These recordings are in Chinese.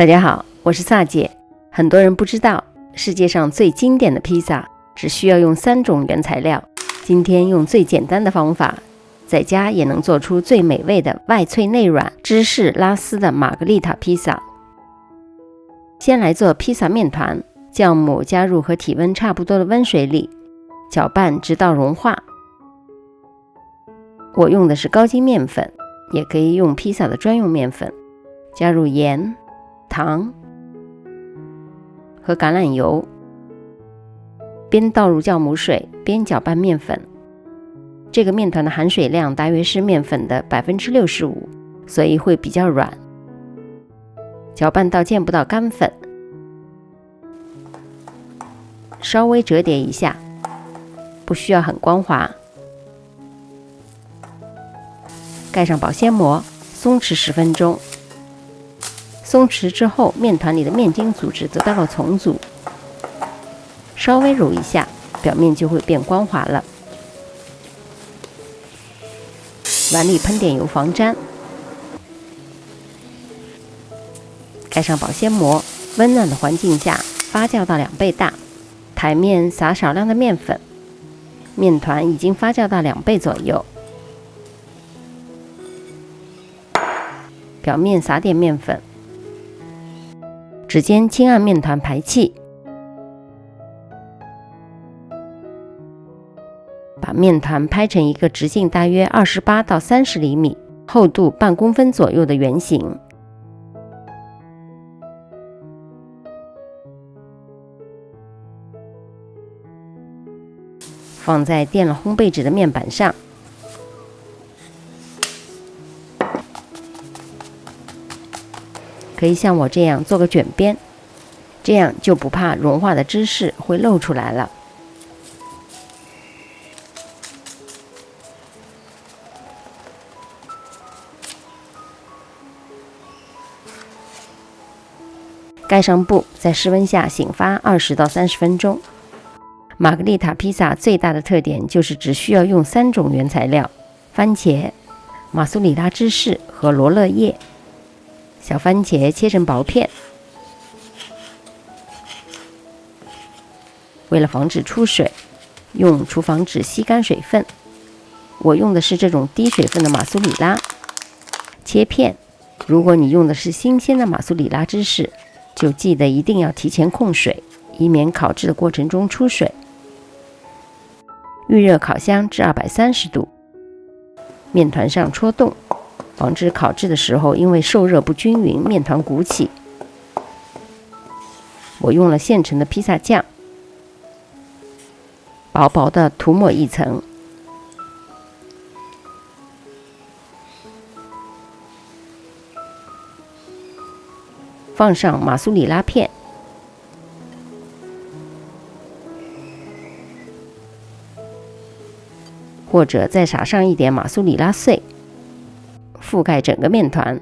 大家好，我是萨姐。很多人不知道，世界上最经典的披萨只需要用3种原材料。今天用最简单的方法，在家也能做出最美味的外脆内软芝士拉丝的玛格丽塔披萨。先来做披萨面团，酵母加入和体温差不多的温水里，搅拌直到融化。我用的是高筋面粉，也可以用披萨的专用面粉，加入盐、糖和橄榄油，边倒入酵母水边搅拌面粉。这个面团的含水量大约是面粉的 65%， 所以会比较软。搅拌到见不到干粉，稍微折叠一下，不需要很光滑。盖上保鲜膜，松弛10分钟。松弛之后，面团里的面筋组织得到了重组，稍微揉一下，表面就会变光滑了。碗里喷点油防粘，盖上保鲜膜，温暖的环境下发酵到2倍大。台面撒少量的面粉，面团已经发酵到2倍左右。表面撒点面粉，指尖轻按面团排气，把面团拍成一个直径大约28到30厘米、厚度半公分左右的圆形。放在垫了烘焙纸的面板上，可以像我这样做个卷边，这样就不怕融化的芝士会露出来了。盖上布，在室温下醒发20到30分钟。玛格丽塔披萨最大的特点就是只需要用3种原材料：番茄、马苏里拉芝士和罗勒叶。小番茄切成薄片，为了防止出水，用厨房纸吸干水分。我用的是这种低水分的马苏里拉，切片。如果你用的是新鲜的马苏里拉芝士，就记得一定要提前控水，以免烤制的过程中出水。预热烤箱至230度，面团上戳洞，防止烤制的时候因为受热不均匀，面团鼓起。我用了现成的披萨酱，薄薄的涂抹一层。放上马苏里拉片，或者再撒上一点马苏里拉碎，覆盖整个面团。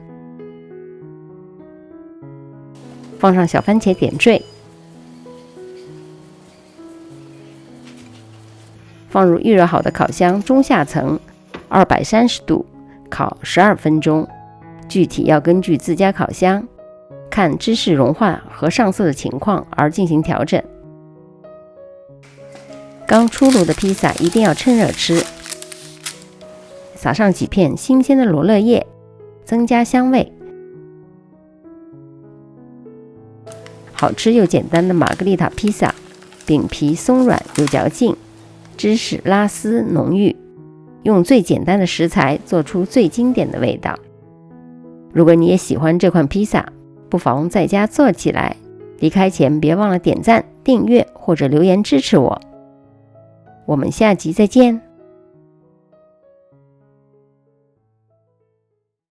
放上小番茄点缀，放入预热好的烤箱中下层230度烤12分钟，具体要根据自家烤箱看芝士融化和上色的情况而进行调整。刚出炉的披萨一定要趁热吃，撒上几片新鲜的罗勒叶，增加香味。好吃又简单的玛格丽塔披萨，饼皮松软有嚼劲，芝士拉丝浓郁，用最简单的食材做出最经典的味道。如果你也喜欢这款披萨，不妨在家做起来。离开前别忘了点赞、订阅或者留言支持我。我们下集再见。